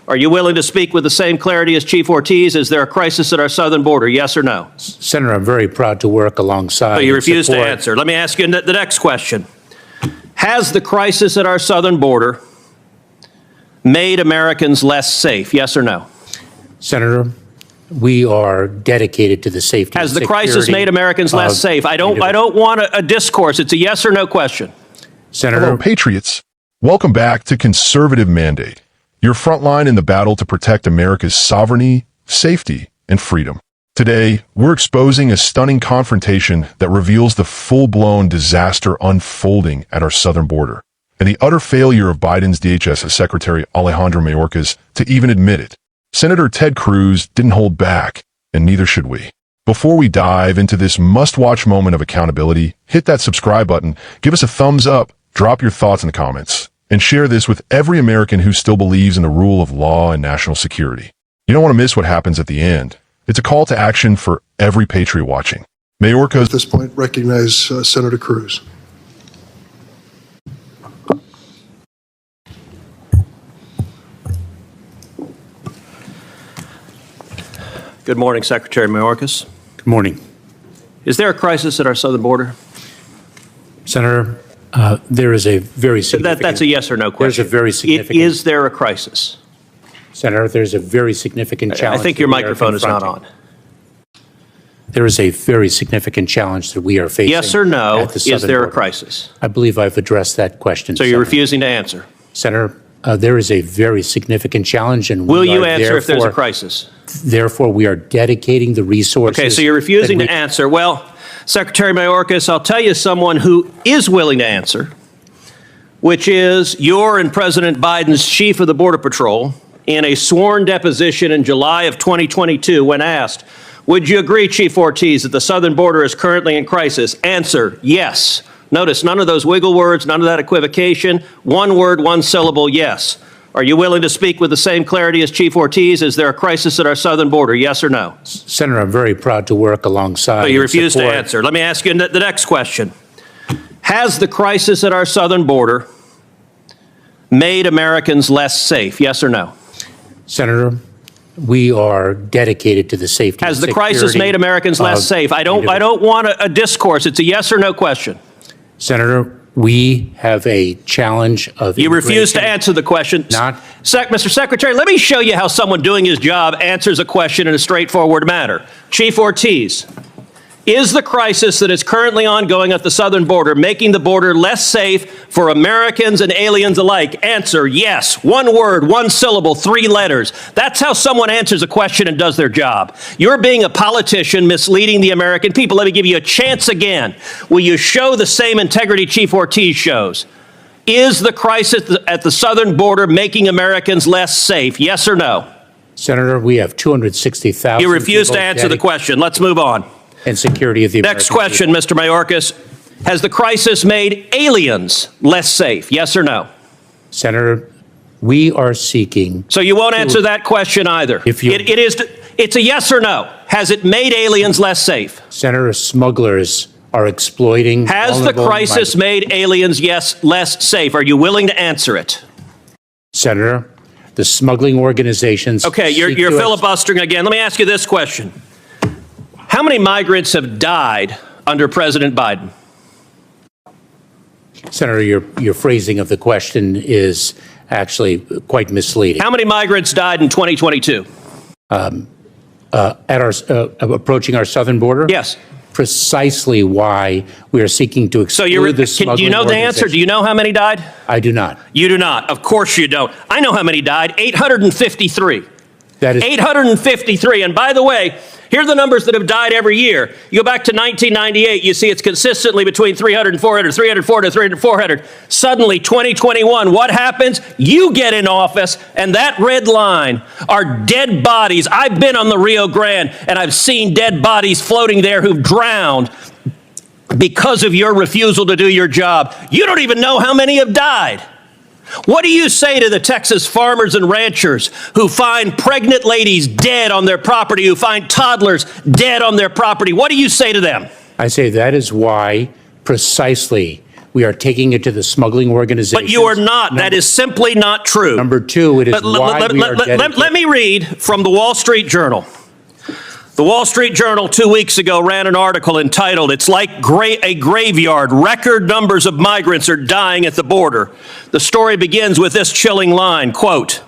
Are you willing to speak with the same clarity as Chief Ortiz? Is there a crisis at our southern border? Yes or no? Senator, I'm very proud to work alongside. So you refuse to answer. Let me ask you the next question. Has the crisis at our southern border made Americans less safe? Yes or no? Senator, we are dedicated to the safety. Has the crisis made Americans less safe? I don't want a discourse. It's a yes or no question. Senator. Hello, Patriots. Welcome back to Conservative Mandate, your front line in the battle to protect America's sovereignty, safety, and freedom. Today, we're exposing a stunning confrontation that reveals the full-blown disaster unfolding at our southern border, and the utter failure of Biden's DHS Secretary Alejandro Mayorkas to even admit it. Senator Ted Cruz didn't hold back, and neither should we. Before we dive into this must-watch moment of accountability, hit that subscribe button, give us a thumbs up, drop your thoughts in the comments, and share this with every American who still believes in the rule of law and national security. You don't want to miss what happens at the end. It's a call to action for every patriot watching. Mayorkas. At this point, recognize Senator Cruz. Good morning, Secretary Mayorkas. Good morning. Is there a crisis at our southern border? Senator, there is a very significant... That's a yes or no question. There's a very significant... Is there a crisis? Senator, there's a very significant challenge. I think your microphone is not on. There is a very significant challenge that we are facing. Yes or no, is there a border. crisis? I believe I've addressed that question. So you're refusing to answer? Senator, there is a very significant challenge, and will you answer if there's a crisis? Therefore, we are dedicating the resources. Okay, so you're refusing to answer. Well, Secretary Mayorkas, I'll tell you someone who is willing to answer, which is your and President Biden's chief of the Border Patrol in a sworn deposition in July of 2022 when asked, would you agree, Chief Ortiz, that the southern border is currently in crisis? Answer, yes. Notice none of those wiggle words, none of that equivocation. One word, one syllable, yes. Are you willing to speak with the same clarity as Chief Ortiz? Is there a crisis at our southern border? Yes or no? Senator, I'm very proud to work alongside. So you refuse to answer. Let me ask you the next question. Has the crisis at our southern border made Americans less safe? Yes or no? Senator, we are dedicated to the safety. Has the crisis made Americans less safe? I don't want a discourse. It's a yes or no question. Senator, we have a challenge of You refuse to answer the question. Mr. Secretary, let me show you how someone doing his job answers a question in a straightforward manner. Chief Ortiz, is the crisis that is currently ongoing at the southern border making the border less safe for Americans and aliens alike? Answer, yes. One word, one syllable, three letters. That's how someone answers a question and does their job. You're being a politician misleading the American people. Let me give you a chance again. Will you show the same integrity Chief Ortiz shows? Is the crisis at the southern border making Americans less safe? Yes or no? Senator, we have 260,000. You refuse to answer the question. Let's move on. And security of the American Next question, people. Mr. Mayorkas. Has the crisis made aliens less safe? Yes or no? Senator, we are seeking... So you won't answer that question either. It's a yes or no. Has it made aliens less safe? Senator, smugglers are exploiting... Has the crisis made aliens, yes, less safe? Are you willing to answer it? Senator, the smuggling organizations... Okay, you're filibustering again. Let me ask you this question. How many migrants have died under President Biden? Senator, your phrasing of the question is actually quite misleading. How many migrants died in 2022? Approaching our southern border? Yes. Precisely why we are seeking to exclude the smuggling. Do you know the answer? Do you know how many died? I do not. You do not. Of course you don't. I know how many died. 853. That is 853. And by the way, here are the numbers that have died every year. You go back to 1998, you see it's consistently between 300 and 400, 300, 400, 300, 400. Suddenly, 2021, what happens? You get in office, and that red line are dead bodies. I've been on the Rio Grande, and I've seen dead bodies floating there who've drowned because of your refusal to do your job. You don't even know how many have died. What do you say to the Texas farmers and ranchers who find pregnant ladies dead on their property, who find toddlers dead on their property? What do you say to them? I say that is why precisely We are taking it to the smuggling organizations. But you are not. That is simply not true. Number two, it is why we are dedicated. Let me read from the Wall Street Journal. The Wall Street Journal 2 weeks ago ran an article entitled, "It's like a graveyard. Record numbers of migrants are dying at the border." The story begins with this chilling line, quote,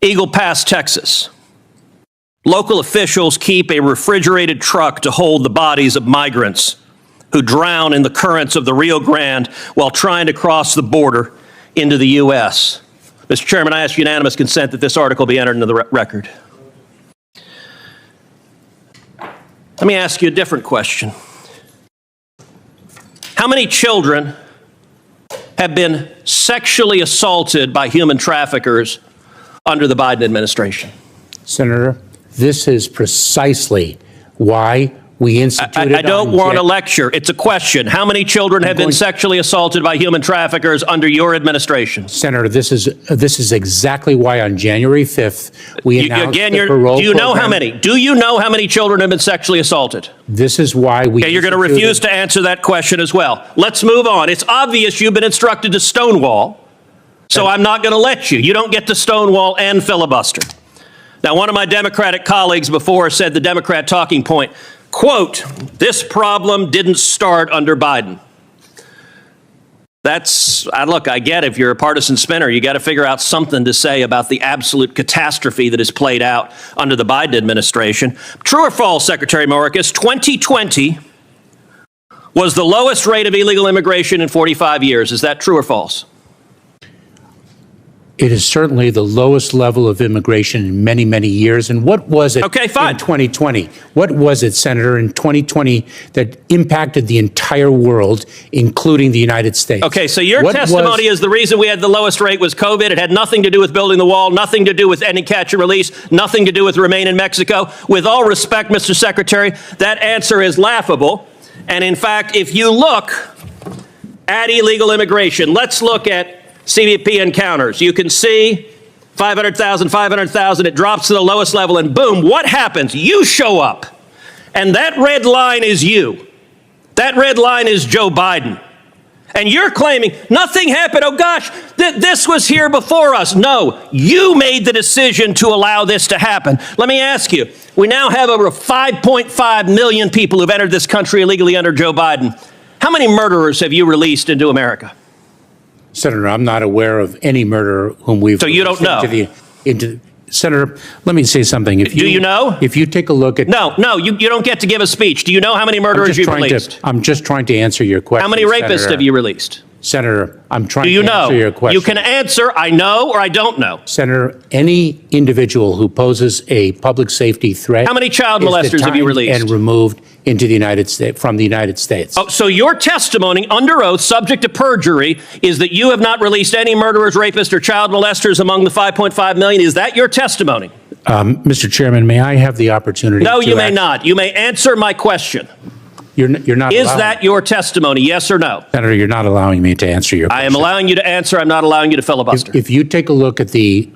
"Eagle Pass, Texas. Local officials keep a refrigerated truck to hold the bodies of migrants who drown in the currents of the Rio Grande while trying to cross the border into the U.S." Mr. Chairman, I ask unanimous consent that this article be entered into the record. Let me ask you a different question. How many children have been sexually assaulted by human traffickers under the Biden administration? Senator, this is precisely why we instituted. I don't want a lecture. It's a question. How many children have been sexually assaulted by human traffickers under your administration? Senator, this is exactly why on January 5th we announced the parole do you know program. how many? Do you know how many children have been sexually assaulted? This is why we. Okay, you're going to refuse to answer that question as well. Let's move on. It's obvious you've been instructed to stonewall, so I'm not going to let you. You don't get to stonewall and filibuster. Now, one of my Democratic colleagues before said the Democrat talking point, quote, "This problem didn't start under Biden." Look, I get if you're a partisan spinner, you got to figure out something to say about the absolute catastrophe that has played out under the Biden administration. True or false, Secretary Mayorkas, 2020 was the lowest rate of illegal immigration in 45 years. Is that true or false? It is certainly the lowest level of immigration in many, many years. And what was it Okay, fine. in 2020? What was it, Senator, in 2020 that impacted the entire world, including the United States? Okay, so your testimony is the reason we had the lowest rate was COVID. It had nothing to do with building the wall, nothing to do with ending catch and release, nothing to do with Remain in Mexico. With all respect, Mr. Secretary, that answer is laughable. And in fact, if you look at illegal immigration, let's look at CBP encounters. You can see 500,000, it drops to the lowest level, and boom, what happens? You show up, and that red line is you. That red line is Joe Biden. And you're claiming nothing happened. Oh gosh, this was here before us. No, you made the decision to allow this to happen. Let me ask you, we now have over 5.5 million people who've entered this country illegally under Joe Biden. How many murderers have you released into America? Senator, I'm not aware of any murderer whom we've. So you don't know? Senator, let me say something. Do you know? If you take a look at. No, you don't get to give a speech. Do you know how many murderers you've released? I'm just trying to answer your question. How many rapists Senator. have you released? Senator, I'm trying Do you to know? answer your question. You can answer, I know or I don't know. Senator, any individual who poses a public safety threat. How many child is molesters have you detained released? and removed into the United States, from the United States. Oh, so your testimony under oath, subject to perjury, is that you have not released any murderers, rapists, or child molesters among the 5.5 million. Is that your testimony? Mr. Chairman, may I have the opportunity No, to you may not. You may answer my question. You're not Is allowing, that your testimony, yes or no? Senator, you're not allowing me to answer your question. I am allowing you to answer. I'm not allowing you to filibuster. If you take a look at the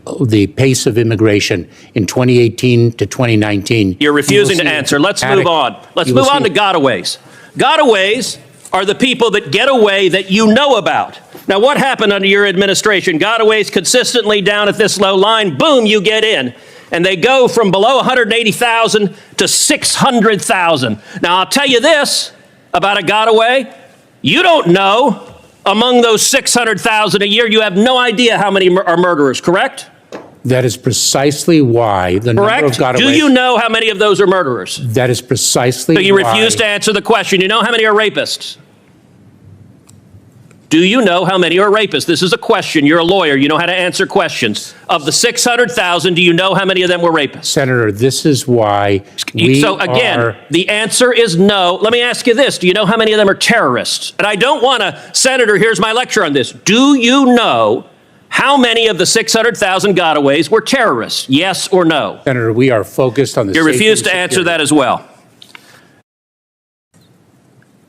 pace of immigration in 2018 to 2019. You're refusing to answer. Let's move on. Let's move on to gotaways. Gotaways are the people that get away that you know about. Now, what happened under your administration? Gotaways consistently down at this low line, boom, you get in. And they go from below 180,000 to 600,000. Now, I'll tell you this about a gotaway. You don't know among those 600,000 a year, you have no idea how many are murderers, correct? That is precisely why the number of gotaways. Do you know how many of those are murderers? That is precisely why. So you refuse to answer the question. You know how many are rapists? Do you know how many are rapists? This is a question. You're a lawyer. You know how to answer questions. Of the 600,000, do you know how many of them were rapists? Senator, this is why the answer is no. Let me ask you this. Do you know how many of them are terrorists? And I don't want to, Senator, here's my lecture on this. Do you know how many of the 600,000 gotaways were terrorists? Yes or no? Senator, we are focused on the You refuse to answer that as well.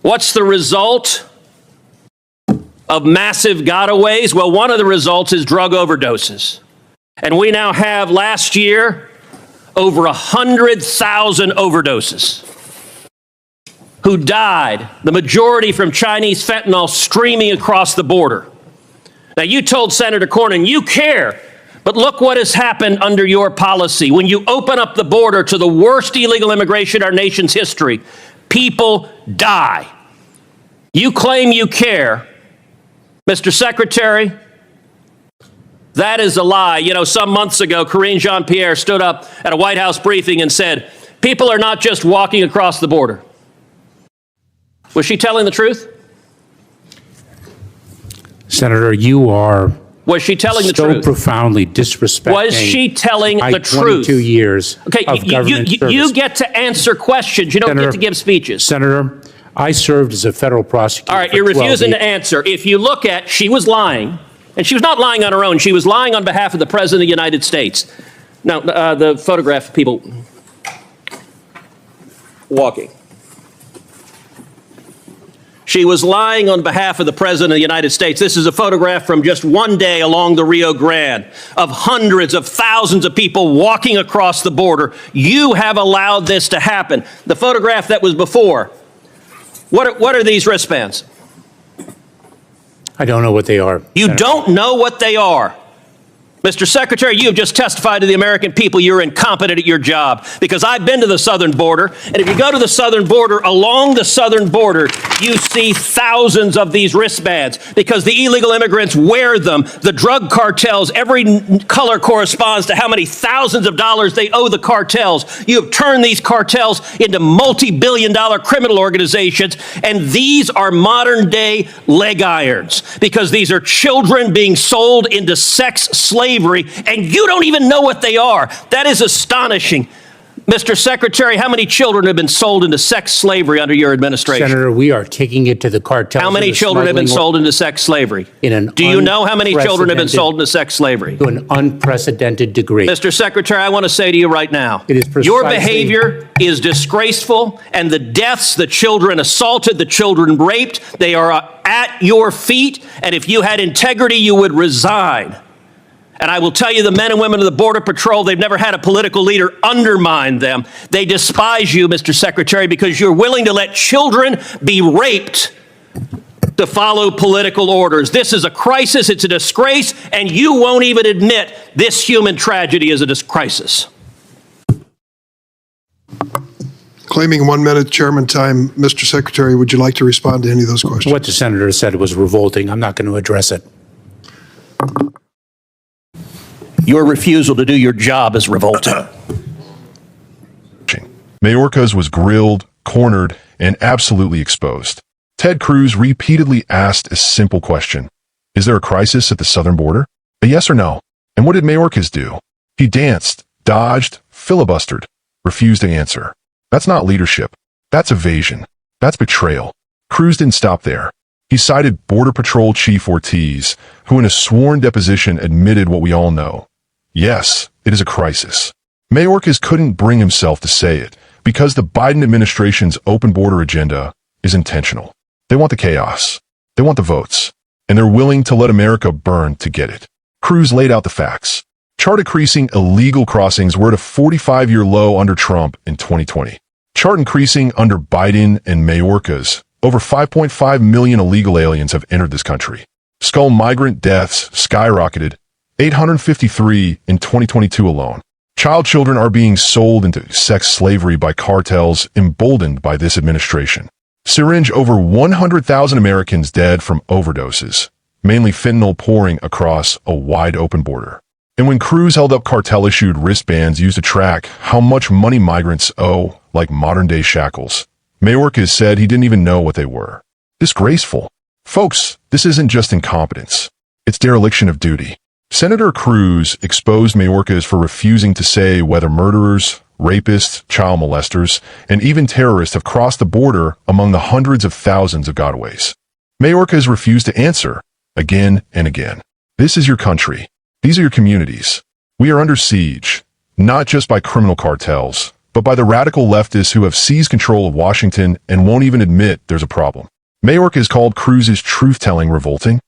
What's the result of massive gotaways? Well, one of the results is drug overdoses. And we now have, last year, over 100,000 overdoses. who died, the majority from Chinese fentanyl streaming across the border. Now, you told Senator Cornyn you care, but look what has happened under your policy. When you open up the border to the worst illegal immigration in our nation's history, people die. You claim you care. Mr. Secretary, that is a lie. You know, some months ago, Karine Jean-Pierre stood up at a White House briefing and said, people are not just walking across the border. Was she telling the truth? Senator, you are Was she telling the so truth? profoundly disrespecting. Was she telling my the truth? 22 years Okay, of government service. you get to answer questions. You don't Senator, get to give speeches. Senator, I served as a federal prosecutor. All right, for you're 12 refusing years. to answer. If you look at, she was lying, and she was not lying on her own. She was lying on behalf of the President of the United States. Now, the photograph of people walking. She was lying on behalf of the President of the United States. This is a photograph from just one day along the Rio Grande of hundreds of thousands of people walking across the border. You have allowed this to happen. The photograph that was before, what are these wristbands? I don't know what they are. You Senator. don't know what they are. Mr. Secretary, you have just testified to the American people you're incompetent at your job, because I've been to the southern border, and if you go to the southern border, along the southern border, you see thousands of these wristbands because the illegal immigrants wear them. The drug cartels, every color corresponds to how many thousands of dollars they owe the cartels. You have turned these cartels into multi-billion-dollar criminal organizations, and these are modern-day leg irons because these are children being sold into sex slavery, and you don't even know what they are. That is astonishing. Mr. Secretary, how many children have been sold into sex slavery under your administration? Senator, we are taking it to the cartels. How many and the children have been smuggling sold into sex slavery? Do you know how many children have been sold into sex slavery? To an unprecedented degree. Mr. Secretary, I want to say to you right now, It is your precisely- behavior is disgraceful, and the deaths, the children assaulted, the children raped, they are at your feet, and if you had integrity, you would resign. And I will tell you, the men and women of the Border Patrol, they've never had a political leader undermine them. They despise you, Mr. Secretary, because you're willing to let children be raped to follow political orders. This is a crisis, it's a disgrace, and you won't even admit this human tragedy is a crisis. Claiming 1 minute chairman time, Mr. Secretary, would you like to respond to any of those questions? What the senator said was revolting. I'm not going to address it. Your refusal to do your job is revolting. Mayorkas was grilled, cornered, and absolutely exposed. Ted Cruz repeatedly asked a simple question. Is there a crisis at the southern border? A yes or no? And what did Mayorkas do? He danced, dodged, filibustered, refused to answer. That's not leadership. That's evasion. That's betrayal. Cruz didn't stop there. He cited Border Patrol Chief Ortiz, who in a sworn deposition admitted what we all know. Yes, it is a crisis. Mayorkas couldn't bring himself to say it because the Biden administration's open border agenda is intentional. They want the chaos. They want the votes. And they're willing to let America burn to get it. Cruz laid out the facts. Chart increasing illegal crossings were at a 45-year low under Trump in 2020. Chart increasing under Biden and Mayorkas. Over 5.5 million illegal aliens have entered this country. Skull migrant deaths skyrocketed, 853 in 2022 alone. Child children are being sold into sex slavery by cartels emboldened by this administration. Syringe over 100,000 Americans dead from overdoses, mainly fentanyl pouring across a wide open border. And when Cruz held up cartel-issued wristbands used to track how much money migrants owe, like modern-day shackles, Mayorkas said he didn't even know what they were. Disgraceful. Folks, this isn't just incompetence. It's dereliction of duty. Senator Cruz exposed Mayorkas for refusing to say whether murderers, rapists, child molesters, and even terrorists have crossed the border among the hundreds of thousands of gotaways. Mayorkas refused to answer, again and again. This is your country. These are your communities. We are under siege, not just by criminal cartels, but by the radical leftists who have seized control of Washington and won't even admit there's a problem. Mayorkas called Cruz's truth-telling revolting.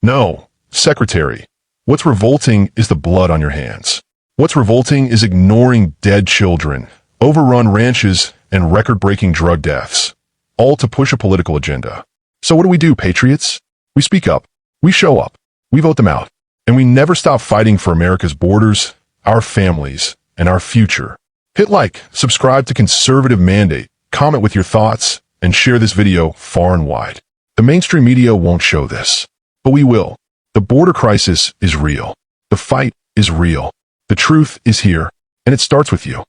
No, Secretary. What's revolting is the blood on your hands. What's revolting is ignoring dead children, overrun ranches, and record-breaking drug deaths. all to push a political agenda. So what do, patriots? We speak up, we show up, we vote them out, and we never stop fighting for America's borders, our families, and our future. Hit like, subscribe to Conservative Mandate, comment with your thoughts, and share this video far and wide. The mainstream media won't show this, but we will. The border crisis is real. The fight is real. The truth is here, and it starts with you.